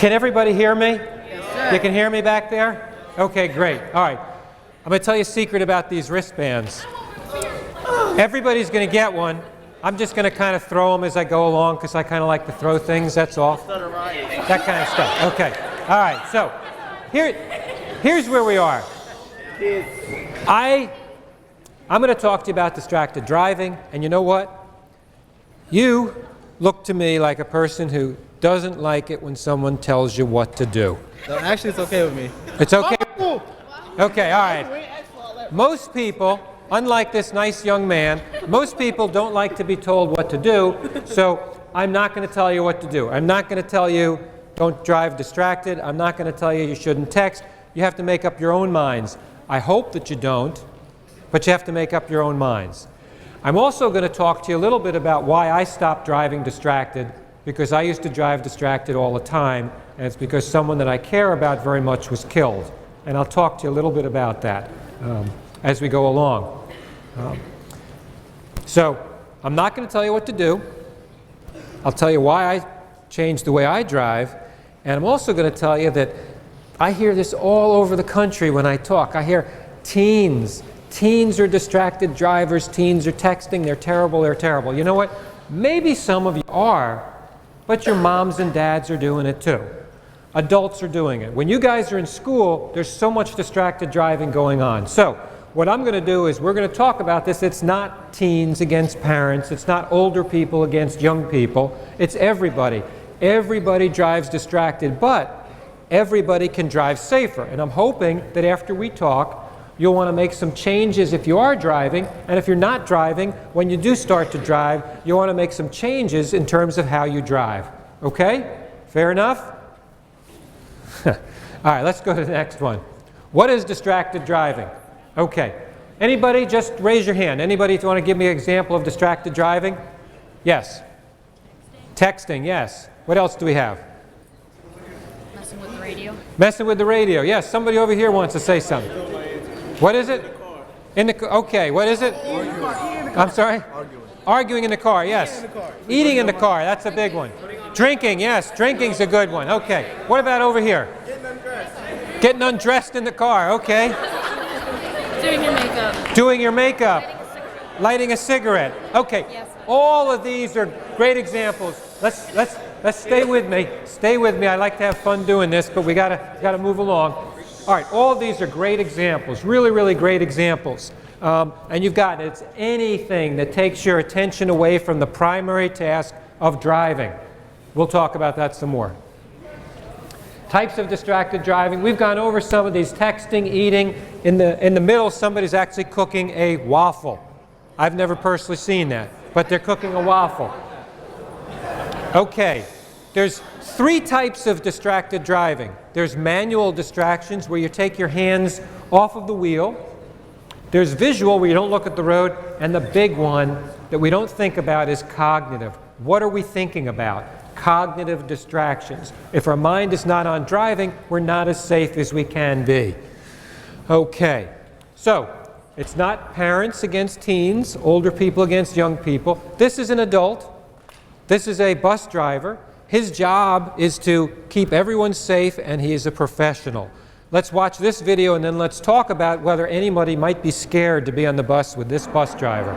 Can everybody hear me? Yes, sir. You can hear me back there? Okay, great. All right. I'm going to tell you a secret about these wristbands. Everybody's going to get one. I'm just going to kind of throw them as I go along because I kind of like to throw things, that's all. That kind of stuff. Okay. All right. So here's where we are. I'm going to talk to you about distracted driving, and you know what? You look to me like a person who doesn't like it when someone tells you what to do. No, actually, it's okay with me. It's okay? Okay, all right. Most people, unlike this nice young man, most people don't like to be told what to do, so I'm not going to tell you what to do. I'm not going to tell you don't drive distracted. I'm not going to tell you you shouldn't text. You have to make up your own minds. I hope that you don't, but you have to make up your own minds. I'm also going to talk to you a little bit about why I stopped driving distracted, because I used to drive distracted all the time, and it's because someone that I care about very much was killed. And I'll talk to you a little bit about that as we go along. So I'm not going to tell you what to do. I'll tell you why I changed the way I drive, and I'm also going to tell you that I hear this all over the country when I talk. I hear teens are distracted drivers, teens are texting, they're terrible, they're terrible. You know what? Maybe some of you are, but your moms and dads are doing it too. Adults are doing it. When you guys are in school, there's so much distracted driving going on. So what I'm going to do is we're going to talk about this. It's not teens against parents. It's not older people against young people. It's everybody. Everybody drives distracted, but everybody can drive safer. And I'm hoping that after we talk, you'll want to make some changes if you are driving, and if you're not driving, when you do start to drive, you'll want to make some changes in terms of how you drive. Okay? Fair enough? All right, let's go to the next one. What is distracted driving? Okay. Anybody, just raise your hand. Anybody want to give me an example of distracted driving? Yes. Texting, yes. What else do we have? Messing with the radio. Messing with the radio. Yes, somebody over here wants to say something. What is it? In the car. Okay, what is it? I'm sorry? Arguing in the car, yes. Eating in the car, that's a big one. Drinking, yes, drinking's a good one. Okay. What about over here? Getting undressed in the car, okay. Doing your makeup. Doing your makeup. Lighting a cigarette. Okay. Yes. All of these are great examples. Let's stay with me. Stay with me. I like to have fun doing this, but we gotta move along. All right, all of these are great examples, really, really great examples. And you've got it. It's anything that takes your attention away from the primary task of driving. We'll talk about that some more. Types of distracted driving. We've gone over some of these: texting, eating. In the middle, somebody's actually cooking a waffle. I've never personally seen that, but they're cooking a waffle. Okay, there's three types of distracted driving. There's manual distractions, where you take your hands off of the wheel. There's visual, where you don't look at the road. And the big one that we don't think about is cognitive. What are we thinking about? Cognitive distractions. If our mind is not on driving, we're not as safe as we can be. Okay, so it's not parents against teens, older people against young people. This is an adult. This is a bus driver. His job is to keep everyone safe, and he is a professional. Let's watch this video, and then let's talk about whether anybody might be scared to be on the bus with this bus driver.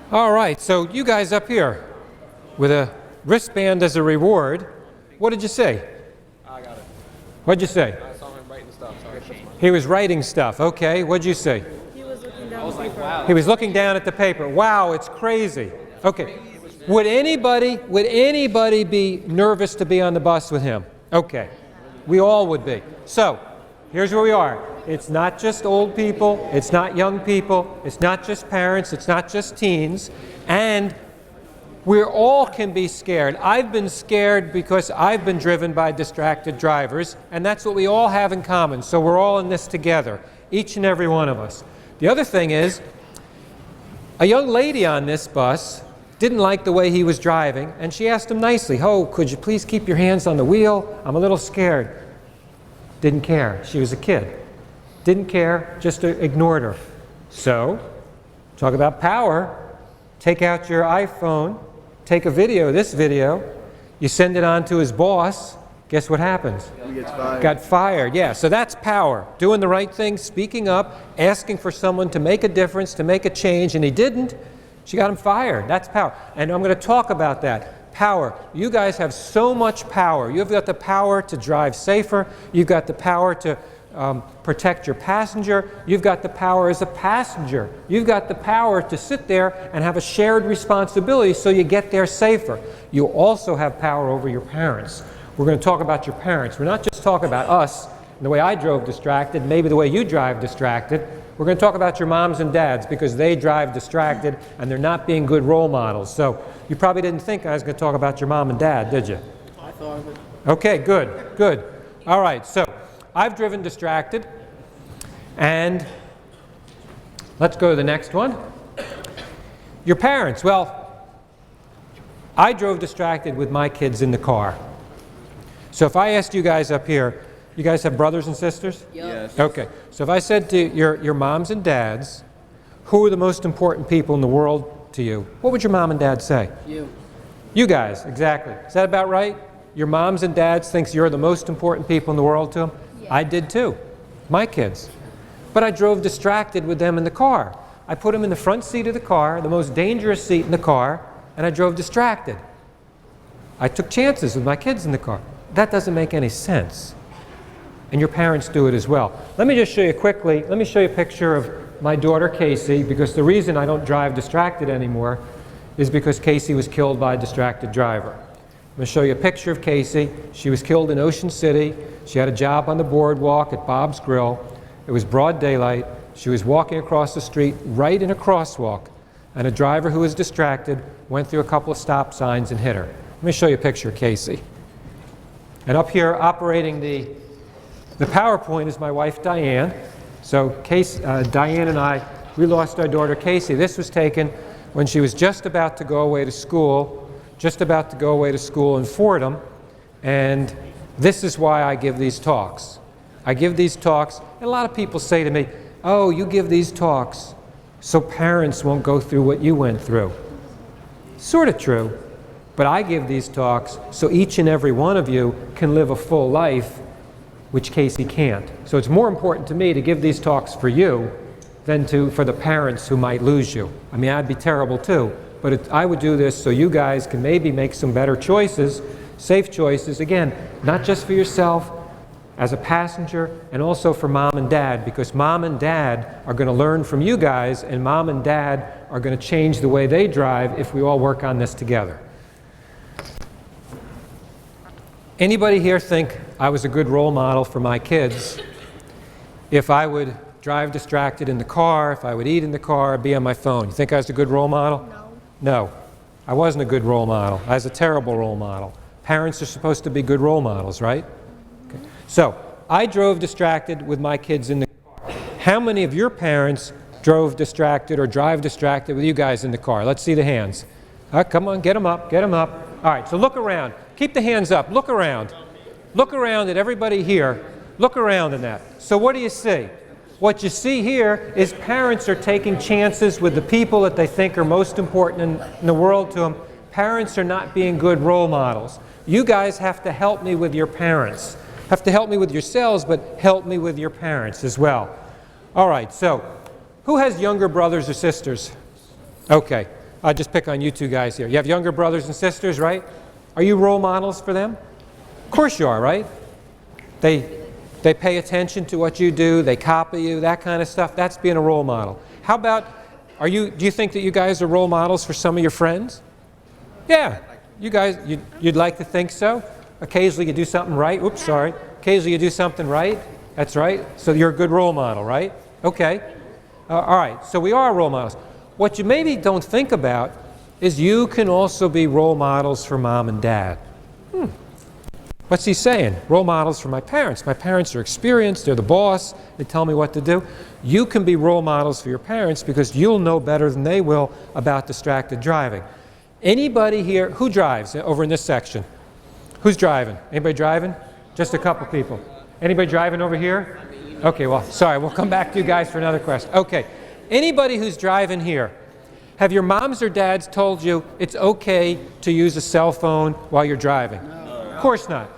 All right, so you guys up here with a wristband as a reward, what did you say? I got it. What'd you say? I saw him writing stuff. Sorry. He was writing stuff. Okay, what'd you say? He was looking down the paper. Wow. He was looking down at the paper. Wow, it's crazy. Okay, would anybody be nervous to be on the bus with him? Okay, we all would be. So, here's where we are. It's not just old people, it's not young people, it's not just parents, it's not just teens, and We all can be scared. I've been scared because I've been driven by distracted drivers, and that's what we all have in common. So we're all in this together, each and every one of us. The other thing is, a young lady on this bus didn't like the way he was driving, and she asked him nicely, "Oh, could you please keep your hands on the wheel? I'm a little scared." Didn't care. She was a kid. Didn't care, just ignored her. So, talk about power. Take out your iPhone, take a video, this video, you send it on to his boss, guess what happens? He gets fired. Got fired, yeah. So that's power. Doing the right thing, speaking up, asking for someone to make a difference, to make a change, and he didn't. She got him fired. That's power. And I'm going to talk about that. Power. You guys have so much power. You've got the power to drive safer. You've got the power to protect your passenger. You've got the power as a passenger. You've got the power to sit there and have a shared responsibility so you get there safer. You also have power over your parents. We're going to talk about your parents. We're not just talking about us and the way I drove distracted, maybe the way you drive distracted. We're going to talk about your moms and dads because they drive distracted and they're not being good role models. So you probably didn't think I was going to talk about your mom and dad, did you? I thought of it. Okay, good, good. All right, so I've driven distracted, and let's go to the next one. Your parents. Well, I drove distracted with my kids in the car. So if I asked you guys up here, you guys have brothers and sisters? Yes. Okay, so if I said to your moms and dads, who are the most important people in the world to you, what would your mom and dad say? You. You guys, exactly. Is that about right? Your moms and dads thinks you're the most important people in the world to them? Yeah. I did too, my kids. But I drove distracted with them in the car. I put them in the front seat of the car, the most dangerous seat in the car, and I drove distracted. I took chances with my kids in the car. That doesn't make any sense. And your parents do it as well. Let me just show you quickly, let me show you a picture of my daughter Casey, because the reason I don't drive distracted anymore is because Casey was killed by a distracted driver. I'm going to show you a picture of Casey. She was killed in Ocean City. She had a job on the boardwalk at Bob's Grill. It was broad daylight. She was walking across the street right in a crosswalk, and a driver who was distracted went through a couple of stop signs and hit her. Let me show you a picture of Casey. And up here operating the PowerPoint is my wife Diane. So Diane and I, we lost our daughter Casey. This was taken when she was just about to go away to school in Fordham, and this is why I give these talks. I give these talks, and a lot of people say to me, "Oh, you give these talks so parents won't go through what you went through." Sort of true, but I give these talks so each and every one of you can live a full life, which Casey can't. So it's more important to me to give these talks for you than for the parents who might lose you. I mean, I'd be terrible too, but I would do this so you guys can maybe make some better choices, safe choices, again, not just for yourself as a passenger, and also for mom and dad, because mom and dad are going to learn from you guys, and mom and dad are going to change the way they drive if we all work on this together. Anybody here think I was a good role model for my kids if I would drive distracted in the car, if I would eat in the car, be on my phone? You think I was a good role model? No. I wasn't a good role model. I was a terrible role model. Parents are supposed to be good role models, right? Okay. So, I drove distracted with my kids in the car. How many of your parents drove distracted or drive distracted with you guys in the car? Let's see the hands. Come on, get them up, get them up. All right, so look around. Keep the hands up. Look around. Look around at everybody here. Look around in that. So what do you see? What you see here is parents are taking chances with the people that they think are most important in the world to them. Parents are not being good role models. You guys have to help me with your parents. Have to help me with yourselves, but help me with your parents as well. All right, so who has younger brothers or sisters? Okay, I'll just pick on you two guys here. You have younger brothers and sisters, right? Are you role models for them? Of course you are, right? They pay attention to what you do, they copy you, that kind of stuff. That's being a role model. How about, do you think that you guys are role models for some of your friends? Yeah, you guys, you'd like to think so. Occasionally you do something right. Oops, sorry. Occasionally you do something right. That's right. So you're a good role model, right? Okay. All right, so we are role models. What you maybe don't think about is you can also be role models for mom and dad. What's he saying? Role models for my parents. My parents are experienced, they're the boss, they tell me what to do. You can be role models for your parents because you'll know better than they will about distracted driving. Anybody here, who drives over in this section? Who's driving? Anybody driving? Just a couple people. Anybody driving over here? Okay, well, sorry, we'll come back to you guys for another question. Okay, anybody who's driving here, have your moms or dads told you it's okay to use a cell phone while you're driving? No. Of course not.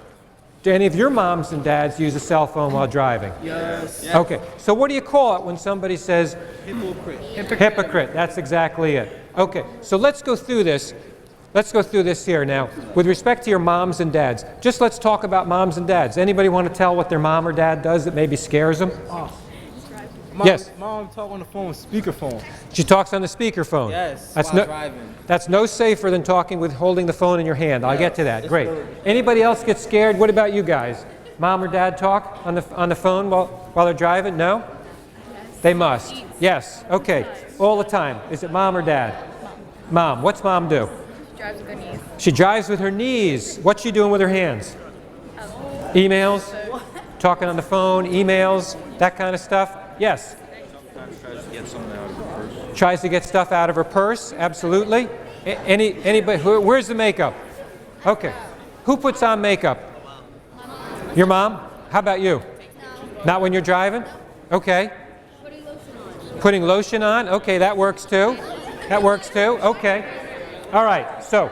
Do any of your moms and dads use a cell phone while driving? Yes. Okay, so what do you call it when somebody says Hypocrite. hypocrite? That's exactly it. Okay, so let's go through this. Let's go through this here now. With respect to your moms and dads, just let's talk about moms and dads. Anybody want to tell what their mom or dad does that maybe scares them? Yes. Mom talk on the phone, speakerphone. She talks on the speakerphone. Yes, That's while driving. That's no safer than talking with holding the phone in your hand. I'll get to that. Great. Anybody else get scared? What about you guys? Mom or dad talk on the phone while they're driving? No? Yes. They must. Yes. Okay. All the time. Is it mom or dad? Mom. What's mom do? Drives with her knees. She drives with her knees. What's she doing with her hands? Emails? Talking on the phone, emails, that kind of stuff? Yes. Sometimes tries to get something out of her purse. Tries to get stuff out of her purse, absolutely. Anybody, where's the makeup? Okay. Who puts on makeup? Your mom? How about you? Not when you're driving? Okay. Putting lotion on? Okay, that works too. That works too. Okay. All right, so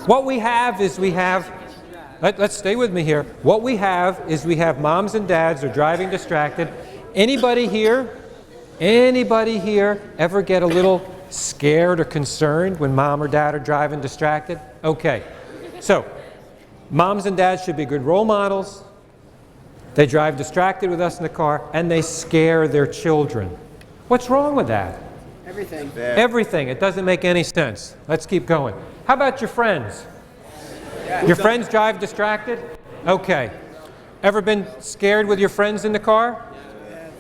what we have is let's stay with me here. What we have is we have moms and dads are driving distracted. Anybody here ever get a little scared or concerned when mom or dad are driving distracted? Okay, so moms and dads should be good role models. They drive distracted with us in the car, and they scare their children. What's wrong with that? Everything. Everything. It doesn't make any sense. Let's keep going. How about your friends? Your friends drive distracted? Okay. Ever been scared with your friends in the car?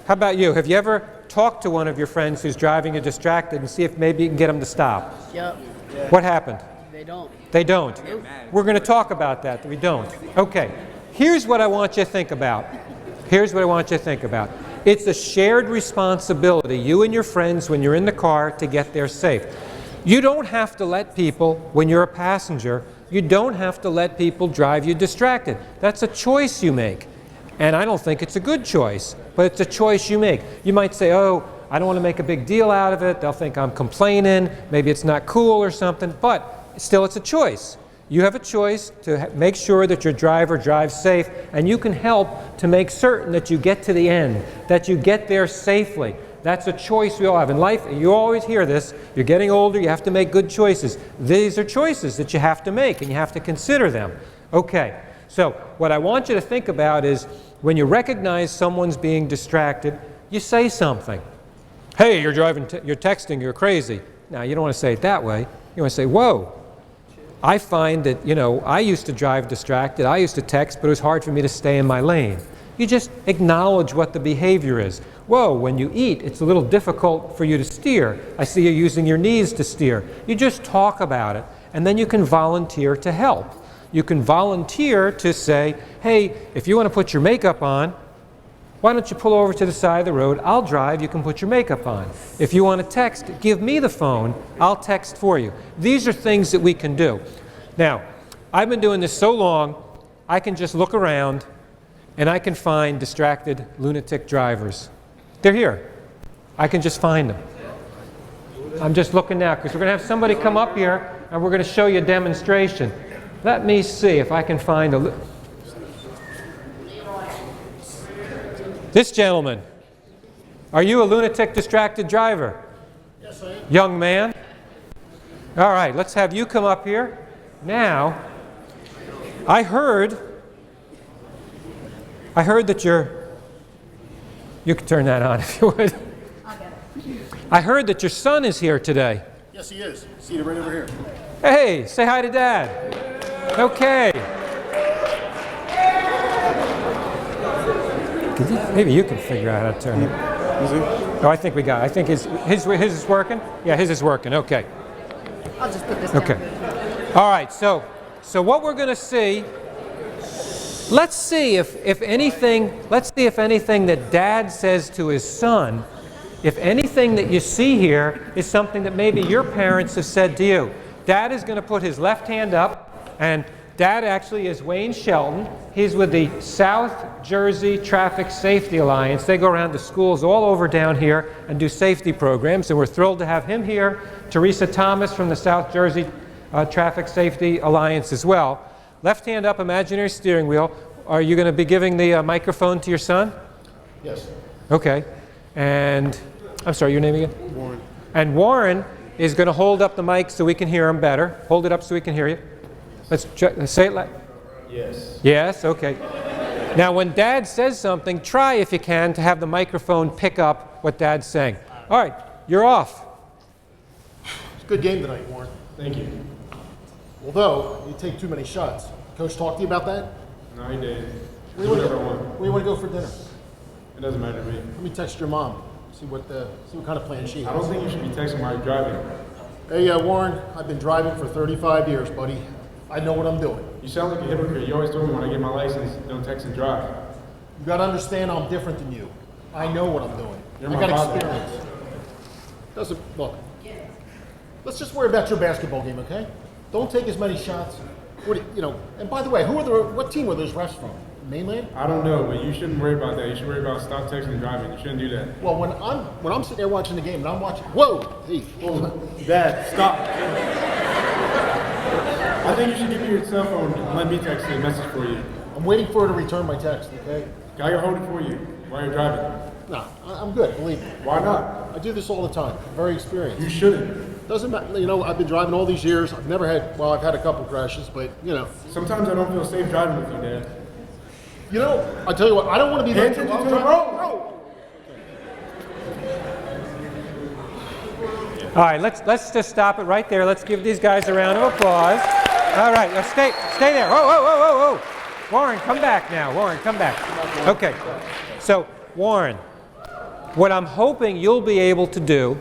How about you? Have you ever talked to one of your friends who's driving you distracted and see if maybe you can get them to stop? Yep. What happened? They don't. They don't. We're going to talk about that. We don't. Okay. Here's what I want you to think about. Here's what I want you to think about. It's a shared responsibility, you and your friends, when you're in the car, to get there safe. You don't have to let people, when you're a passenger, you don't have to let people drive you distracted. That's a choice you make. And I don't think it's a good choice, but it's a choice you make. You might say, oh, I don't want to make a big deal out of it. They'll think I'm complaining. Maybe it's not cool or something, but still it's a choice. You have a choice to make sure that your driver drives safe, and you can help to make certain that you get to the end, that you get there safely. That's a choice we all have. In life, you always hear this, you're getting older, you have to make good choices. These are choices that you have to make, and you have to consider them. Okay, so what I want you to think about is when you recognize someone's being distracted, you say something. Hey, you're driving, you're texting, you're crazy. Now, you don't want to say it that way. You want to say, whoa. I find that, I used to drive distracted, I used to text, but it was hard for me to stay in my lane. You just acknowledge what the behavior is. Whoa, when you eat, it's a little difficult for you to steer. I see you using your knees to steer. You just talk about it, and then you can volunteer to help. You can volunteer to say, hey, if you want to put your makeup on, why don't you pull over to the side of the road? I'll drive, you can put your makeup on. If you want to text, give me the phone, I'll text for you. These are things that we can do. Now, I've been doing this so long, I can just look around and I can find distracted lunatic drivers. They're here. I can just find them. I'm just looking now because we're going to have somebody come up here and we're going to show you a demonstration. Let me see if I can find a... This gentleman, are you a lunatic distracted driver? Yes, I am. Young man? All right, let's have you come up here. Now, I heard that you can turn that on if you would. I'll get it. I heard that your son is here today. Yes, he is. See it right over here. Hey, say hi to Dad. Okay. Maybe you can figure out how to turn it. Oh, I think we got it. I think his is working? Yeah, his is working. Okay. I'll just put this down. Okay. All right, so what we're going to see, let's see if anything that Dad says to his son, if anything that you see here is something that maybe your parents have said to you. Dad is going to put his left hand up, and Dad actually is Wayne Shelton. He's with the South Jersey Traffic Safety Alliance. They go around to schools all over down here and do safety programs, and we're thrilled to have him here. Teresa Thomas from the South Jersey Traffic Safety Alliance as well. Left hand up, imaginary steering wheel. Are you going to be giving the microphone to your son? Yes. Okay. And I'm sorry, your name again? Warren. And Warren is going to hold up the mic so we can hear him better. Hold it up so we can hear you. Let's say it like. Yes. Yes, okay. Now when Dad says something, try if you can to have the microphone pick up what Dad's saying. All right, you're off. It's a good game tonight, Warren. Thank you. Although, you take too many shots. Coach talked to you about that? No, he did. Where do you want to go for dinner? It doesn't matter to me. Let me text your mom. See what kind of plan she has. I don't think you should be texting while you're driving. Hey, Warren, I've been driving for 35 years, buddy. I know what I'm doing. You sound like a hypocrite. You always told me when I get my license, don't text and drive. You got to understand I'm different than you. I know what I'm doing. You're I my got father. experience. Look. Let's just worry about your basketball game, okay? Don't take as many shots. And by the way, what team were those refs from? Mainland? I don't know, but you shouldn't worry about that. You should worry about stop texting and driving. You shouldn't do that. Well, when I'm sitting there watching the game and I'm watching, whoa, hey, Dad, stop. I think you should give me your cell phone and let me text a message for you. I'm waiting for her to return my text, okay? I can hold it for you while you're driving. No, I'm good, believe me. Why not? I do this all the time. I'm very experienced. You shouldn't. Doesn't matter, I've been driving all these years. I've had a couple crashes, but, Sometimes I don't feel safe driving with you, Dad. I tell you what, I don't want to be Pay there. attention to the road. All right, let's just stop it right there. Let's give these guys a round of applause. All right, now stay there. Whoa. Warren, come back now. Warren, come back. Okay, so Warren, what I'm hoping you'll be able to do,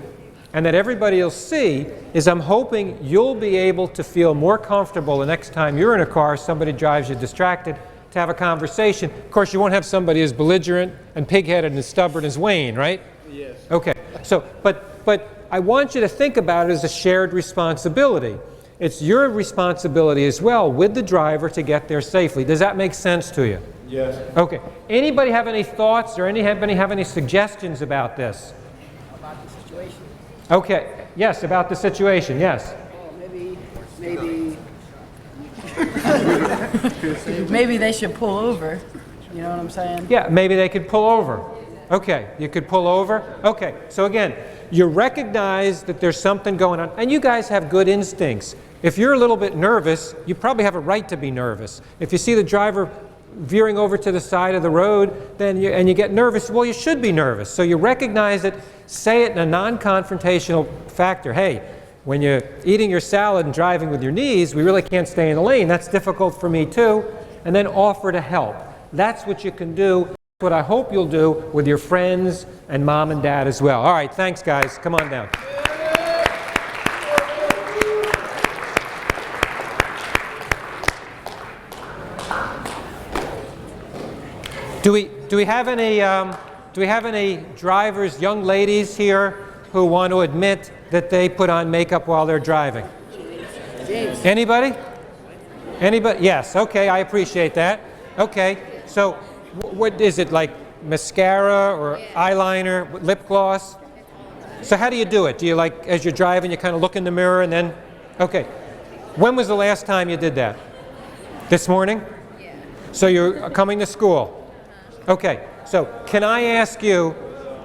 and that everybody will see, is I'm hoping you'll be able to feel more comfortable the next time you're in a car, somebody drives you distracted, to have a conversation. Of course, you won't have somebody as belligerent and pig-headed and stubborn as Wayne, right? Yes. Okay, so, but I want you to think about it as a shared responsibility. It's your responsibility as well with the driver to get there safely. Does that make sense to you? Yes. Okay. Anybody have any thoughts or anybody have any suggestions about this? About the situation. Okay. Yes, about the situation. Yes. Well, maybe they should pull over. You know what I'm saying? Yeah, maybe they could pull over. Okay, you could pull over. Okay, so again, you recognize that there's something going on, and you guys have good instincts. If you're a little bit nervous, you probably have a right to be nervous. If you see the driver veering over to the side of the road, and you get nervous, well, you should be nervous. So you recognize it, say it in a non-confrontational factor. Hey, when you're eating your salad and driving with your knees, we really can't stay in the lane. That's difficult for me too. And then offer to help. That's what you can do. That's what I hope you'll do with your friends and mom and dad as well. All right, thanks guys. Come on down. Do we have any drivers, young ladies here who want to admit that they put on makeup while they're driving? Anybody? Anybody? Yes. Okay, I appreciate that. Okay. So, what is it, like mascara or eyeliner, lip gloss? So how do you do it? Do you, like, as you're driving, you kind of look in the mirror and then? Okay. When was the last time you did that? This morning? Yeah. So you're coming to school? Okay. So can I ask you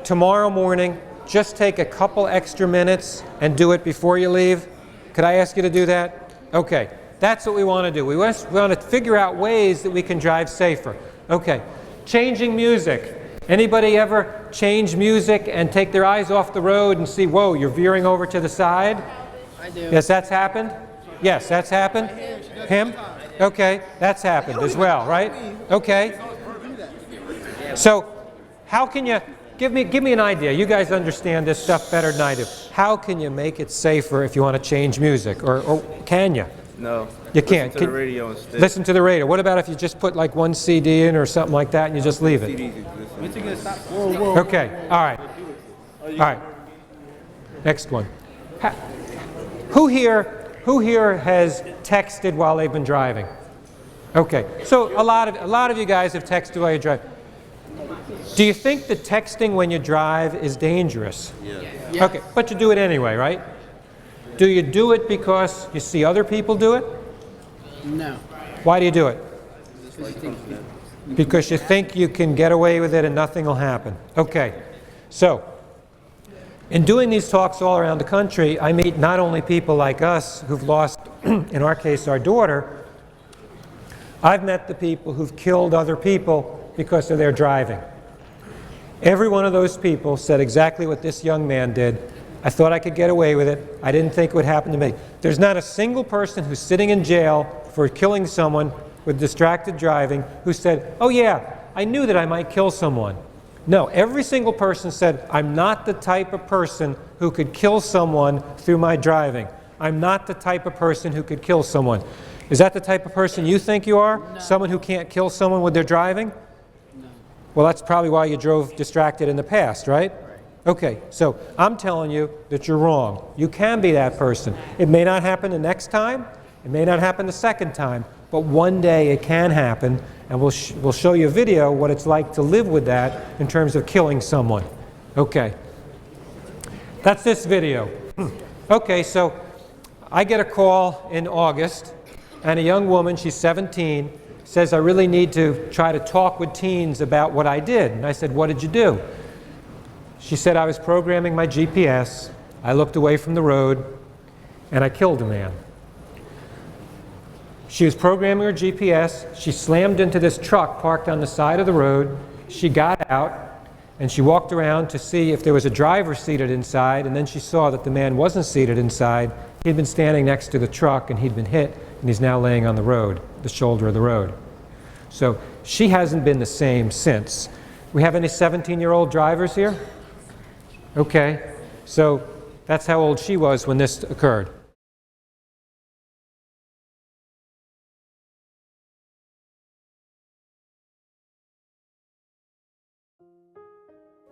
tomorrow morning, just take a couple extra minutes and do it before you leave? Could I ask you to do that? Okay. That's what we want to do. We want to figure out ways that we can drive safer. Okay. Changing music. Anybody ever change music and take their eyes off the road and see, whoa, you're veering over to the side? I do. Yes, that's happened? Yes, that's happened? Him? Okay, that's happened as well, right? Okay. So, how can give me an idea. You guys understand this stuff better than I do. How can you make it safer if you want to change music? Or can you? No. You can't. Listen to the radio instead. Listen to the radio. What about if you just put like one CD in or something like that and you just leave it? CDs exist. Okay, all right. All right. Next one. Who here has texted while they've been driving? Okay, so a lot of you guys have texted while you're driving. Do you think that texting when you drive is dangerous? Yeah. Okay, but you do it anyway, right? Do you do it because you see other people do it? No. Why do you do it? Because you think you can get away with it and nothing will happen. Okay, so in doing these talks all around the country, I meet not only people like us who've lost, in our case, our daughter. I've met the people who've killed other people because of their driving. Every one of those people said exactly what this young man did. I thought I could get away with it. I didn't think it would happen to me. There's not a single person who's sitting in jail for killing someone with distracted driving who said, oh yeah, I knew that I might kill someone. No, every single person said, I'm not the type of person who could kill someone through my driving. I'm not the type of person who could kill someone. Is that the type of person you think you are? No. Someone who can't kill someone with their driving? No. Well, that's probably why you drove distracted in the past, right? Okay, so I'm telling you that you're wrong. You can be that person. It may not happen the next time. It may not happen the second time. But one day it can happen, and we'll show you a video what it's like to live with that in terms of killing someone. Okay. That's this video. Okay, so I get a call in August, and a young woman, she's 17, says, I really need to try to talk with teens about what I did. And I said, what did you do? She said, I was programming my GPS, I looked away from the road, and I killed a man. She was programming her GPS, she slammed into this truck parked on the side of the road, she got out, and she walked around to see if there was a driver seated inside, and then she saw that the man wasn't seated inside. He'd been standing next to the truck, and he'd been hit, and he's now laying on the road, the shoulder of the road. So she hasn't been the same since. We have any 17-year-old drivers here? Okay, so that's how old she was when this occurred.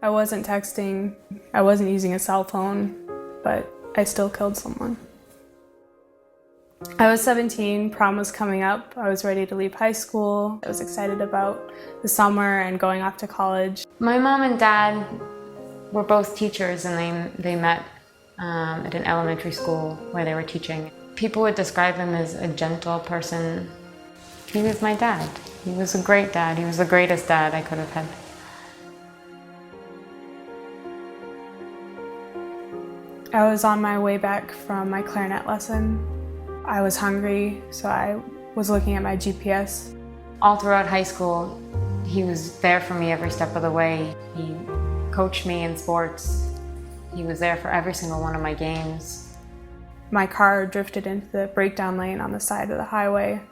I wasn't texting, I wasn't using a cell phone, but I still killed someone. I was 17, prom was coming up, I was ready to leave high school, I was excited about the summer and going off to college. My mom and dad were both teachers, and they met at an elementary school where they were teaching. People would describe him as a gentle person. He was my dad. He was a great dad. He was the greatest dad I could have had. I was on my way back from my clarinet lesson. I was hungry, so I was looking at my GPS. All throughout high school, he was there for me every step of the way. He coached me in sports. He was there for every single one of my games. My car drifted into the breakdown lane on the side of the highway,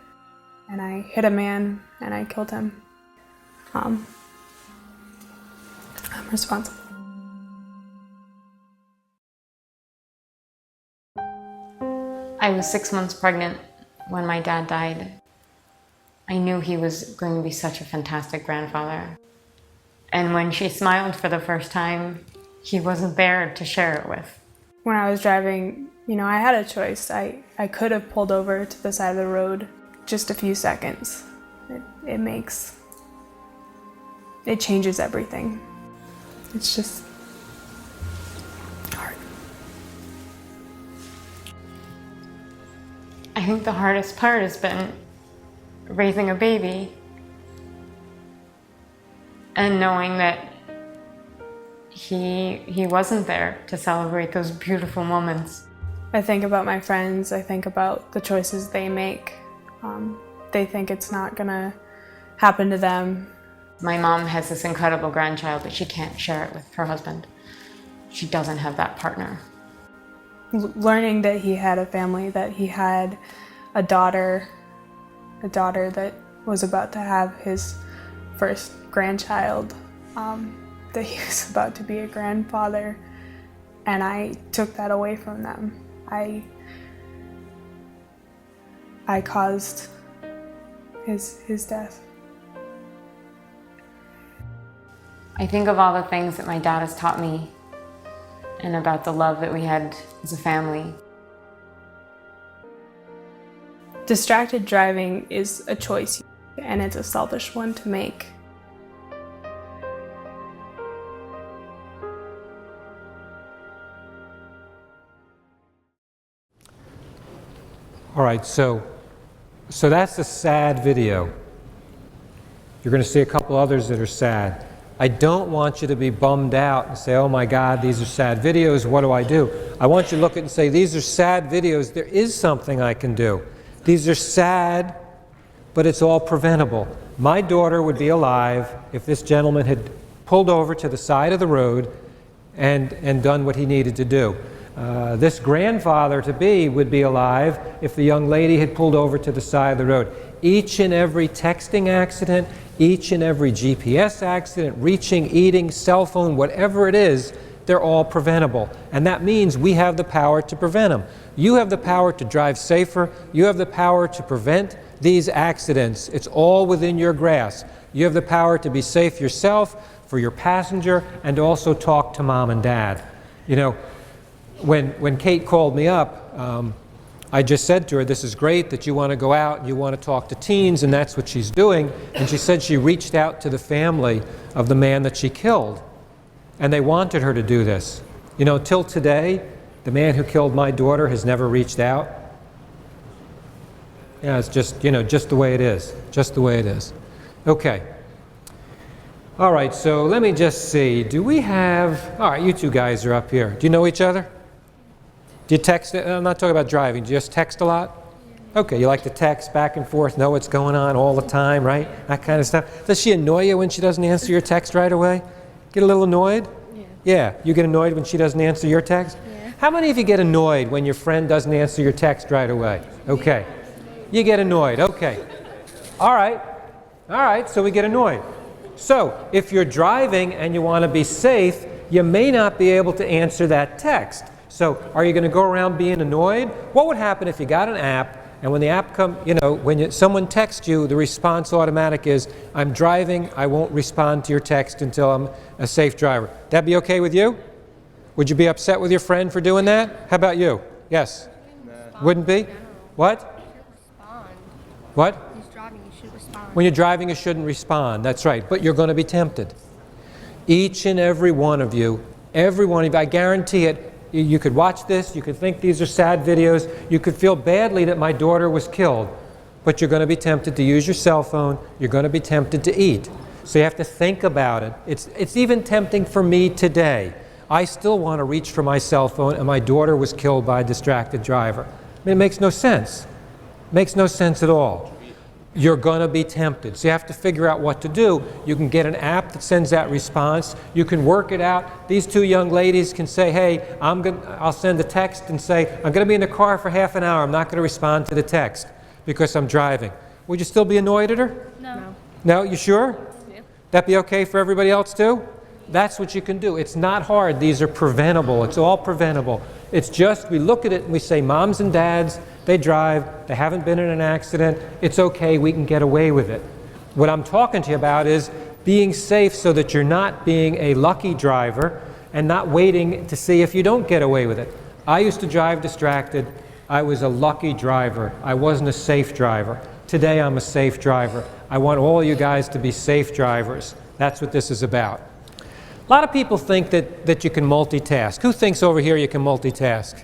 and I hit a man and I killed him. I'm responsible. I was 6 months pregnant when my dad died. I knew he was going to be such a fantastic grandfather. And when she smiled for the first time, he wasn't there to share it with. When I was driving, I had a choice. I could have pulled over to the side of the road just a few seconds. It changes everything. It's just hard. I think the hardest part has been raising a baby and knowing that he wasn't there to celebrate those beautiful moments. I think about my friends, I think about the choices they make. They think it's not gonna happen to them. My mom has this incredible grandchild, but she can't share it with her husband. She doesn't have that partner. Learning that he had a family, that he had a daughter that was about to have his first grandchild, that he was about to be a grandfather, and I took that away from them. I caused his death. I think of all the things that my dad has taught me and about the love that we had as a family. Distracted driving is a choice, and it's a selfish one to make. All right, so that's a sad video. You're going to see a couple others that are sad. I don't want you to be bummed out and say, oh my God, these are sad videos, what do I do? I want you to look at it and say, these are sad videos, there is something I can do. These are sad, but it's all preventable. My daughter would be alive if this gentleman had pulled over to the side of the road and done what he needed to do. This grandfather-to-be would be alive if the young lady had pulled over to the side of the road. Each and every texting accident, each and every GPS accident, reaching, eating, cell phone, whatever it is, they're all preventable. And that means we have the power to prevent them. You have the power to drive safer. You have the power to prevent these accidents. It's all within your grasp. You have the power to be safe yourself, for your passenger, and to also talk to mom and dad. You know, when Kate called me up, I just said to her, this is great that you want to go out and you want to talk to teens, and that's what she's doing. And she said she reached out to the family of the man that she killed, and they wanted her to do this. You know, till today, the man who killed my daughter has never reached out. Yeah, it's just, you know, just the way it is. Just the way it is. Okay. All right, so let me just see. Do we have... All right, you two guys are up here. Do you know each other? Do you text? I'm not talking about driving. Do you just text a lot? Okay, you like to text back and forth, know what's going on all the time, right? That kind of stuff. Does she annoy you when she doesn't answer your text right away? Get a little annoyed? Yeah. Yeah, you get annoyed when she doesn't answer your text? Yeah. How many of you get annoyed when your friend doesn't answer your text right away? Okay. You get annoyed, okay. All right, so we get annoyed. So, if you're driving and you want to be safe, you may not be able to answer that text. So, are you going to go around being annoyed? What would happen if you got an app, and when the app comes, you know, when someone texts you, the response automatic is, I'm driving, I won't respond to your text until I'm a safe driver. That'd be okay with you? Would you be upset with your friend for doing that? How about you? Yes? Wouldn't be? What? What? He's driving, you should respond. When you're driving, you shouldn't respond. That's right. But you're going to be tempted. Each and every one of you, I guarantee it, you could watch this, you could think these are sad videos, you could feel badly that my daughter was killed, but you're going to be tempted to use your cell phone, you're going to be tempted to eat. So you have to think about it. It's even tempting for me today. I still want to reach for my cell phone, and my daughter was killed by a distracted driver. I mean, it makes no sense. It makes no sense at all. You're going to be tempted. So you have to figure out what to do. You can get an app that sends that response. You can work it out. These two young ladies can say, hey, I'll send a text and say, I'm going to be in the car for half an hour. I'm not going to respond to the text because I'm driving. Would you still be annoyed at her? No. No? You sure? Yeah. That be okay for everybody else too? That's what you can do. It's not hard. These are preventable. It's all preventable. It's just we look at it and we say, moms and dads, they drive, they haven't been in an accident, it's okay, we can get away with it. What I'm talking to you about is being safe so that you're not being a lucky driver and not waiting to see if you don't get away with it. I used to drive distracted. I was a lucky driver. I wasn't a safe driver. Today I'm a safe driver. I want all you guys to be safe drivers. That's what this is about. A lot of people think that you can multitask. Who thinks over here you can multitask?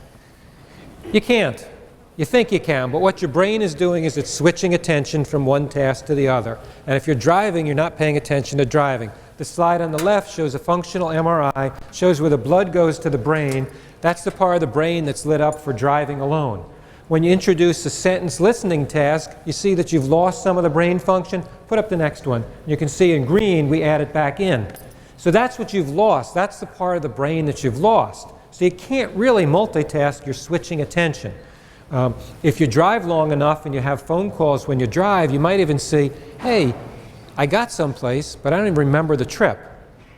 You can't. You think you can, but what your brain is doing is it's switching attention from one task to the other. And if you're driving, you're not paying attention to driving. The slide on the left shows a functional MRI, shows where the blood goes to the brain. That's the part of the brain that's lit up for driving alone. When you introduce a sentence listening task, you see that you've lost some of the brain function. Put up the next one. You can see in green, we add it back in. So that's what you've lost. That's the part of the brain that you've lost. So you can't really multitask, you're switching attention. If you drive long enough and you have phone calls when you drive, you might even see, hey, I got someplace, but I don't even remember the trip.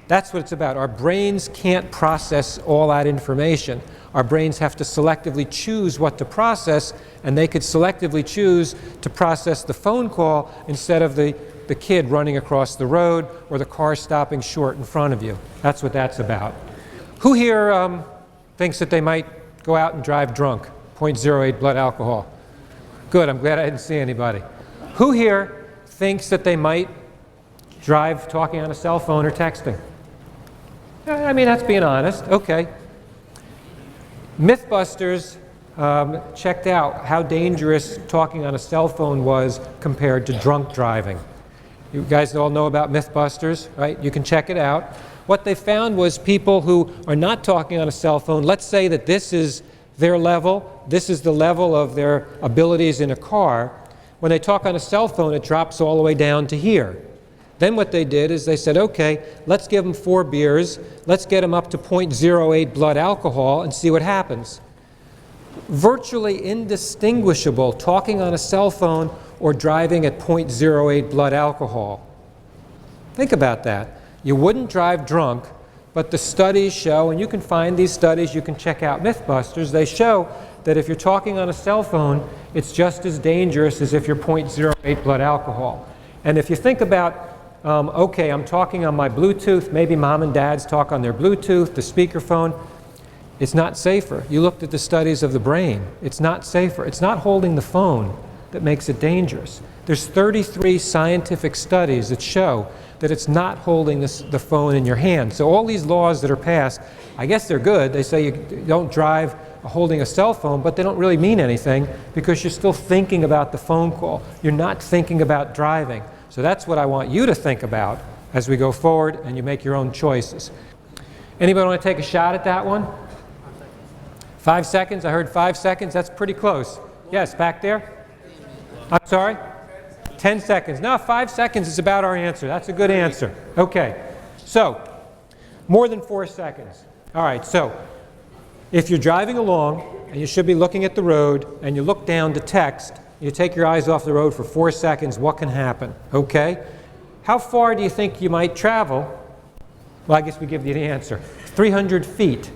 That's what it's about. Our brains can't process all that information. Our brains have to selectively choose what to process, and they could selectively choose to process the phone call instead of the kid running across the road or the car stopping short in front of you. That's what that's about. Who here thinks that they might go out and drive drunk? 0.08 blood alcohol. Good, I'm glad I didn't see anybody. Who here thinks that they might drive talking on a cell phone or texting? I mean, that's being honest. Okay. Mythbusters checked out how dangerous talking on a cell phone was compared to drunk driving. You guys all know about Mythbusters, right? You can check it out. What they found was people who are not talking on a cell phone, let's say that this is their level, this is the level of their abilities in a car. When they talk on a cell phone, it drops all the way down to here. Then what they did is they said, okay, let's give them 4 beers, let's get them up to 0.08 blood alcohol and see what happens. Virtually indistinguishable talking on a cell phone or driving at 0.08 blood alcohol. Think about that. You wouldn't drive drunk, but the studies show, and you can find these studies, you can check out Mythbusters, they show that if you're talking on a cell phone, it's just as dangerous as if you're 0.08 blood alcohol. And if you think about, okay, I'm talking on my Bluetooth, maybe mom and dad's talk on their Bluetooth, the speakerphone, it's not safer. You looked at the studies of the brain, it's not safer. It's not holding the phone that makes it dangerous. There's 33 scientific studies that show that it's not holding the phone in your hand. So all these laws that are passed, I guess they're good. They say you don't drive holding a cell phone, but they don't really mean anything because you're still thinking about the phone call. You're not thinking about driving. So that's what I want you to think about as we go forward and you make your own choices. Anybody want to take a shot at that one? 5 seconds? I heard 5 seconds. That's pretty close. Yes, back there? I'm sorry? 10 seconds. No, 5 seconds is about our answer. That's a good answer. Okay. So, more than 4 seconds. All right, so if you're driving along and you should be looking at the road and you look down to text, you take your eyes off the road for 4 seconds, what can happen? Okay? How far do you think you might travel? Well, I guess we give you the answer. 300 feet.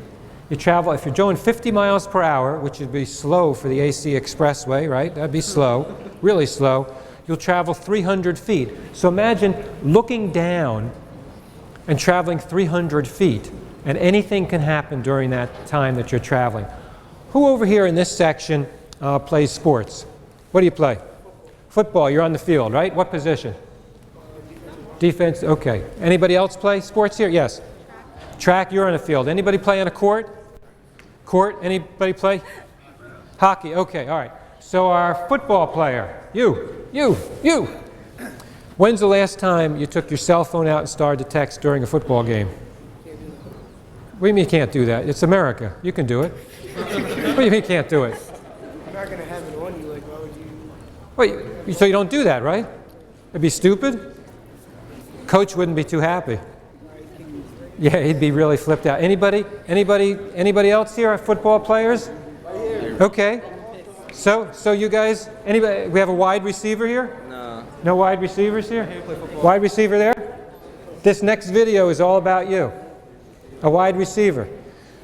You travel, if you're going 50 miles per hour, which would be slow for the AC expressway, right? That'd be slow, really slow. You'll travel 300 feet. So imagine looking down and traveling 300 feet, and anything can happen during that time that you're traveling. Who over here in this section plays sports? What do you play? Football. You're on the field, right? What position? Defense. Okay. Anybody else play sports here? Yes. Track. You're on the field. Anybody play on a court? Court. Anybody play? Hockey. Okay. All right. So our football player. You. When's the last time you took your cell phone out and started to text during a football game? What do you mean you can't do that? It's America. You can do it. What do you mean you can't do it? I'm not going to have it on you. Like, why would you? Wait, so you don't do that, right? It'd be stupid. Coach wouldn't be too happy. Yeah, he'd be really flipped out. Anybody else here are football players? Okay. So you guys, anybody? We have a wide receiver here? No. No wide receivers here? Wide receiver there? This next video is all about you. A wide receiver.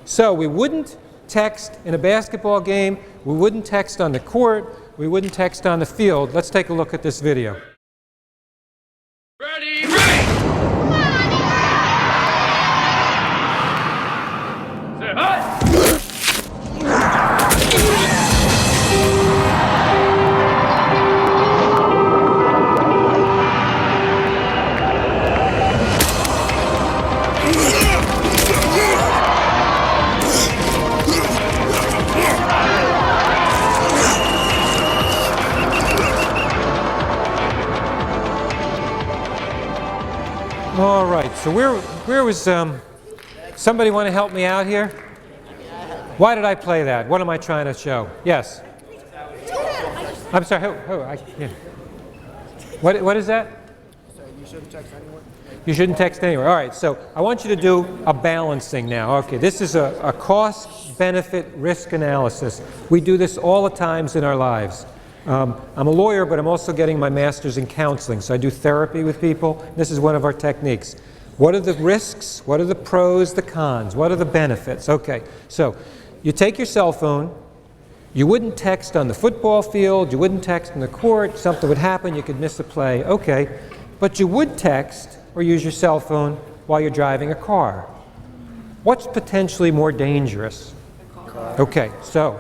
So we wouldn't text in a basketball game. We wouldn't text on the court. We wouldn't text on the field. Let's take a look at this video. Ready, ready! Say hi! All right, so where was, somebody want to help me out here? Why did I play that? What am I trying to show? Yes? I'm sorry, yeah. What is that? You shouldn't text anyone. You shouldn't text anywhere. All right, so I want you to do a balancing now. Okay, this is a cost-benefit risk analysis. We do this all the times in our lives. I'm a lawyer, but I'm also getting my master's in counseling, so I do therapy with people. This is one of our techniques. What are the risks? What are the pros, the cons? What are the benefits? Okay, so you take your cell phone. You wouldn't text on the football field. You wouldn't text in the court. Something would happen. You could miss a play. Okay, but you would text or use your cell phone while you're driving a car. What's potentially more dangerous? Okay, so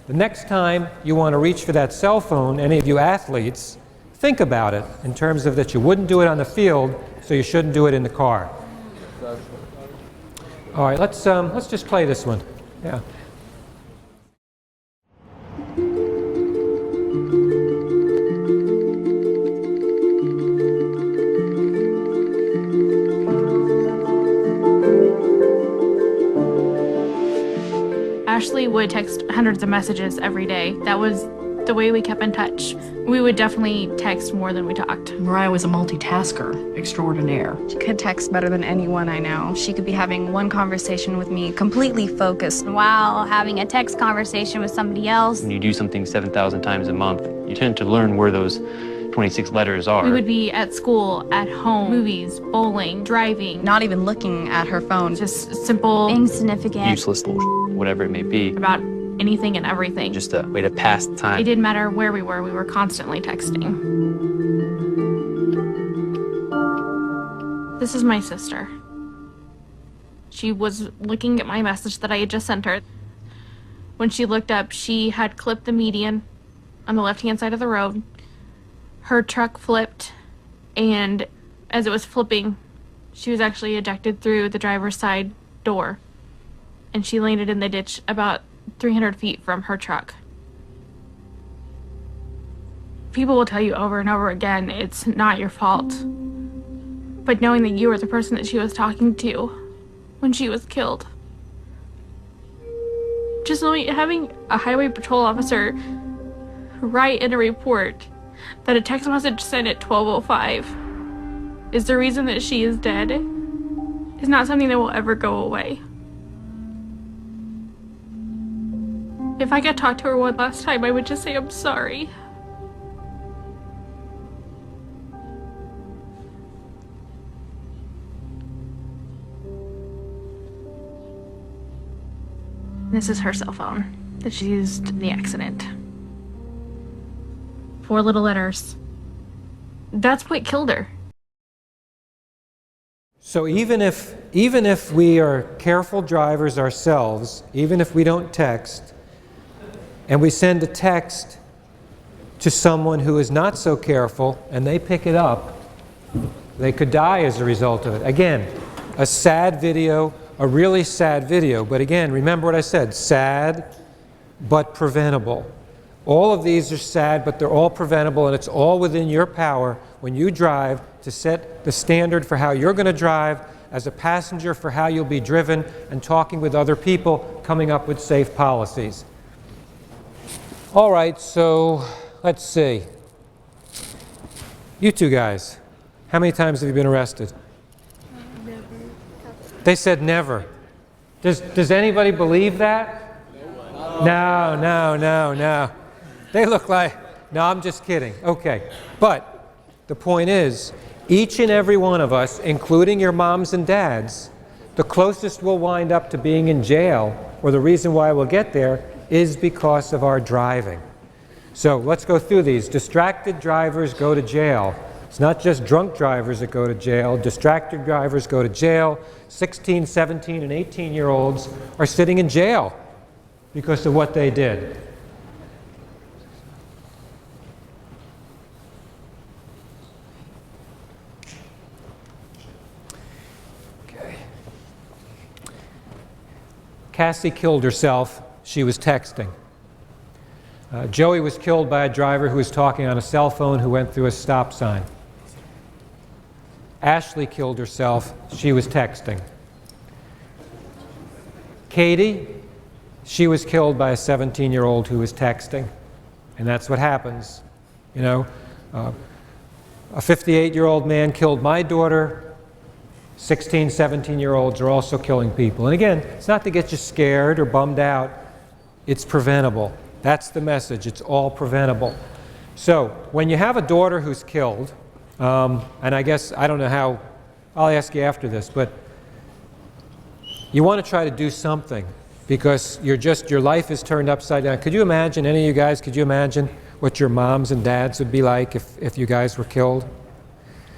the next time you want to reach for that cell phone, any of you athletes, think about it in terms of that you wouldn't do it on the field, so you shouldn't do it in the car. All right, let's just play this one. Yeah. Ashley would text hundreds of messages every day. That was the way we kept in touch. We would definitely text more than we talked. Mariah was a multitasker extraordinaire. She could text better than anyone I know. She could be having one conversation with me, completely focused, while having a text conversation with somebody else. When you do something 7,000 times a month, you tend to learn where those 26 letters are. We would be at school, at home, movies, bowling, driving. Not even looking at her phone. Just simple, insignificant, useless little whatever it may be. About anything and everything. Just a way to pass the time. It didn't matter where we were constantly texting. This is my sister. She was looking at my message that I had just sent her. When she looked up, she had clipped the median on the left-hand side of the road. Her truck flipped, and as it was flipping, she was actually ejected through the driver's side door, and she landed in the ditch about 300 feet from her truck. People will tell you over and over again, it's not your fault. But knowing that you were the person that she was talking to when she was killed. Just knowing, having a highway patrol officer write in a report that a text message sent at 12:05 is the reason that she is dead is not something that will ever go away. If I could talk to her one last time, I would just say I'm sorry. This is her cell phone that she used in the accident. 4 little letters. That's what killed her. So even if we are careful drivers ourselves, even if we don't text, and we send a text to someone who is not so careful and they pick it up, they could die as a result of it. Again, a sad video, a really sad video, but again, remember what I said, sad but preventable. All of these are sad, but they're all preventable, and it's all within your power when you drive to set the standard for how you're going to drive as a passenger, for how you'll be driven, and talking with other people, coming up with safe policies. All right, so let's see. You two guys, how many times have you been arrested? Never. They said never. Does anybody believe that? No. They look like, no, I'm just kidding. Okay, but the point is, each and every one of us, including your moms and dads, the closest we'll wind up to being in jail, or the reason why we'll get there, is because of our driving. So let's go through these. Distracted drivers go to jail. It's not just drunk drivers that go to jail. Distracted drivers go to jail. 16, 17, and 18-year-olds are sitting in jail because of what they did. Okay. Cassie killed herself. She was texting. Joey was killed by a driver who was talking on a cell phone who went through a stop sign. Ashley killed herself. She was texting. Katie, she was killed by a 17-year-old who was texting. And that's what happens. You know, a 58-year-old man killed my daughter. 16, 17-year-olds are also killing people. And again, it's not to get you scared or bummed out. It's preventable. That's the message. It's all preventable. So when you have a daughter who's killed, and I guess I don't know how I'll ask you after this, but you want to try to do something because your life is turned upside down. Could you imagine, any of you guys, could you imagine what your moms and dads would be like if you guys were killed?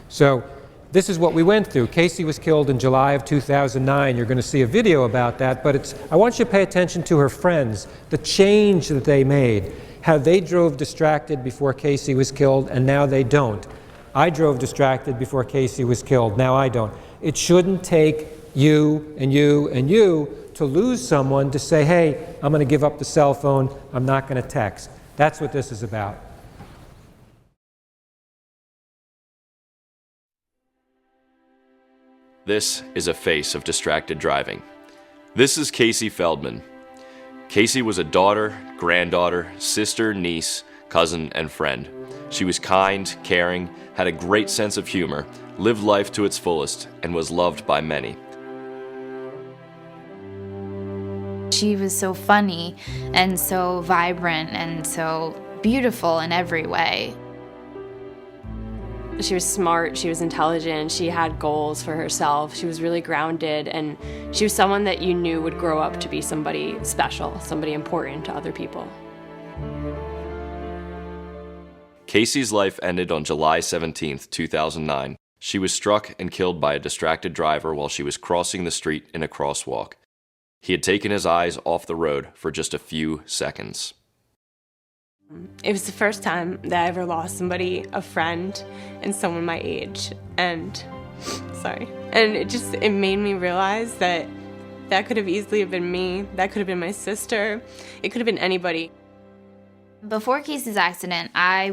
So this is what we went through. Casey was killed in July of 2009. You're going to see a video about that, but I want you to pay attention to her friends, the change that they made, how they drove distracted before Casey was killed, and now they don't. I drove distracted before Casey was killed, now I don't. It shouldn't take you and you and you to lose someone to say, hey, I'm going to give up the cell phone, I'm not going to text. That's what this is about. This is a face of distracted driving. This is Casey Feldman. Casey was a daughter, granddaughter, sister, niece, cousin, and friend. She was kind, caring, had a great sense of humor, lived life to its fullest, and was loved by many. She was so funny and so vibrant and so beautiful in every way. She was smart, she was intelligent, she had goals for herself, she was really grounded, and she was someone that you knew would grow up to be somebody special, somebody important to other people. Casey's life ended on July 17, 2009. She was struck and killed by a distracted driver while she was crossing the street in a crosswalk. He had taken his eyes off the road for just a few seconds. It was the first time that I ever lost somebody, a friend, and someone my age, and it made me realize that could have easily been me, that could have been my sister, it could have been anybody. Before Casey's accident, I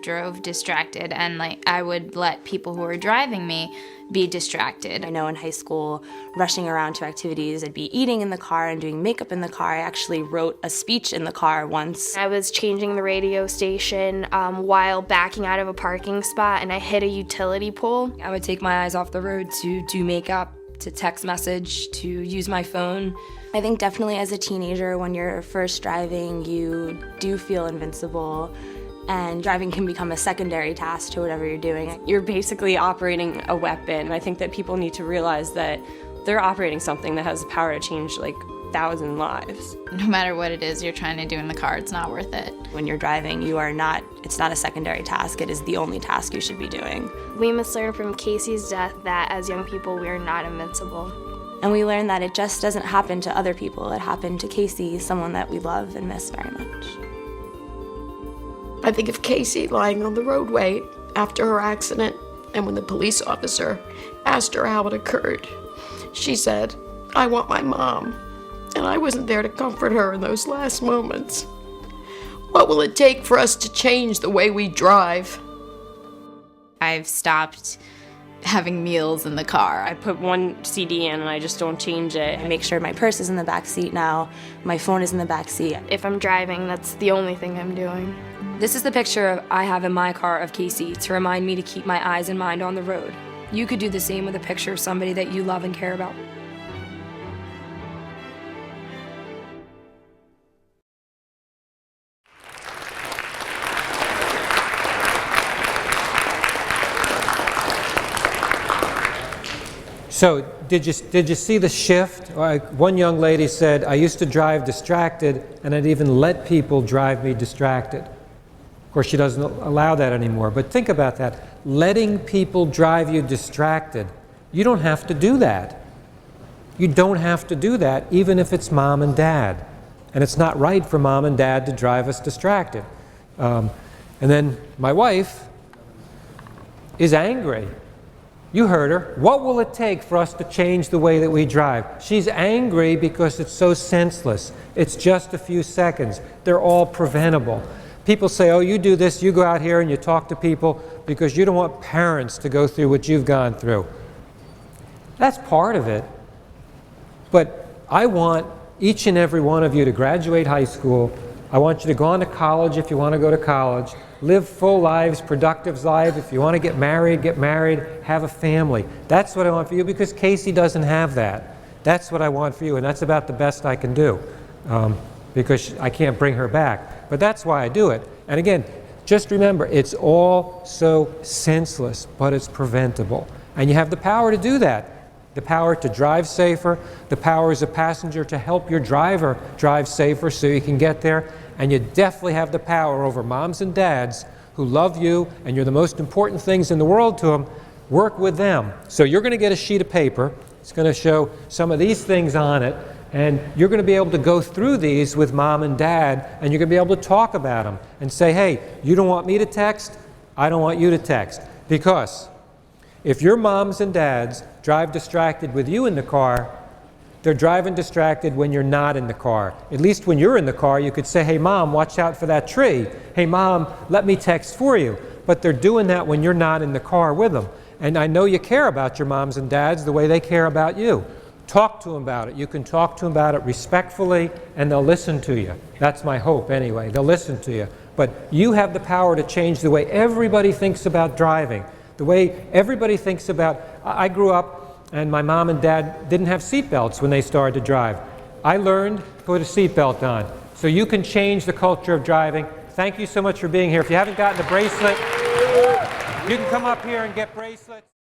drove distracted, and I would let people who were driving me be distracted. I know in high school, rushing around to activities, I'd be eating in the car and doing makeup in the car. I actually wrote a speech in the car once. I was changing the radio station while backing out of a parking spot, and I hit a utility pole. I would take my eyes off the road to do makeup, to text message, to use my phone. I think definitely as a teenager, when you're first driving, you do feel invincible, and driving can become a secondary task to whatever you're doing. You're basically operating a weapon. I think that people need to realize that they're operating something that has the power to change 1,000 lives. No matter what it is you're trying to do in the car, it's not worth it. When you're driving, it's not a secondary task, it is the only task you should be doing. We must learn from Casey's death that as young people, we are not invincible. And we learned that it just doesn't happen to other people. It happened to Casey, someone that we love and miss very much. I think of Casey lying on the roadway after her accident, and when the police officer asked her how it occurred, she said, "I want my mom," and I wasn't there to comfort her in those last moments. What will it take for us to change the way we drive? I've stopped having meals in the car. I put one CD in and I just don't change it. I make sure my purse is in the back seat now, my phone is in the back seat. If I'm driving, that's the only thing I'm doing. This is the picture I have in my car of Casey to remind me to keep my eyes and mind on the road. You could do the same with a picture of somebody that you love and care about. So did you see the shift? One young lady said, I used to drive distracted, and I'd even let people drive me distracted. Of course, she doesn't allow that anymore, but think about that. Letting people drive you distracted. You don't have to do that. You don't have to do that, even if it's mom and dad. And it's not right for mom and dad to drive us distracted. And then my wife is angry. You heard her. What will it take for us to change the way that we drive? She's angry because it's so senseless. It's just a few seconds. They're all preventable. People say, oh, you do this, you go out here and you talk to people because you don't want parents to go through what you've gone through. That's part of it. But I want each and every one of you to graduate high school. I want you to go on to college if you want to go to college. Live full lives, productive lives. If you want to get married, have a family. That's what I want for you, because Casey doesn't have that. That's what I want for you, and that's about the best I can do, because I can't bring her back. But that's why I do it. And again, just remember, it's all so senseless, but it's preventable. And you have the power to do that. The power to drive safer, the power as a passenger to help your driver drive safer so you can get there, and you definitely have the power over moms and dads who love you and you're the most important things in the world to them. Work with them. So you're going to get a sheet of paper. It's going to show some of these things on it, and you're going to be able to go through these with mom and dad, and you're going to be able to talk about them and say, hey, you don't want me to text? I don't want you to text. Because if your moms and dads drive distracted with you in the car, they're driving distracted when you're not in the car. At least when you're in the car, you could say, hey, Mom, watch out for that tree. Hey, Mom, let me text for you. But they're doing that when you're not in the car with them. And I know you care about your moms and dads the way they care about you. Talk to them about it. You can talk to them about it respectfully, and they'll listen to you. That's my hope anyway. They'll listen to you. But you have the power to change the way everybody thinks about driving. The way everybody thinks about, I grew up and my mom and dad didn't have seatbelts when they started to drive. I learned to put a seatbelt on. So you can change the culture of driving. Thank you so much for being here. If you haven't gotten a bracelet, you can come up here and get bracelets.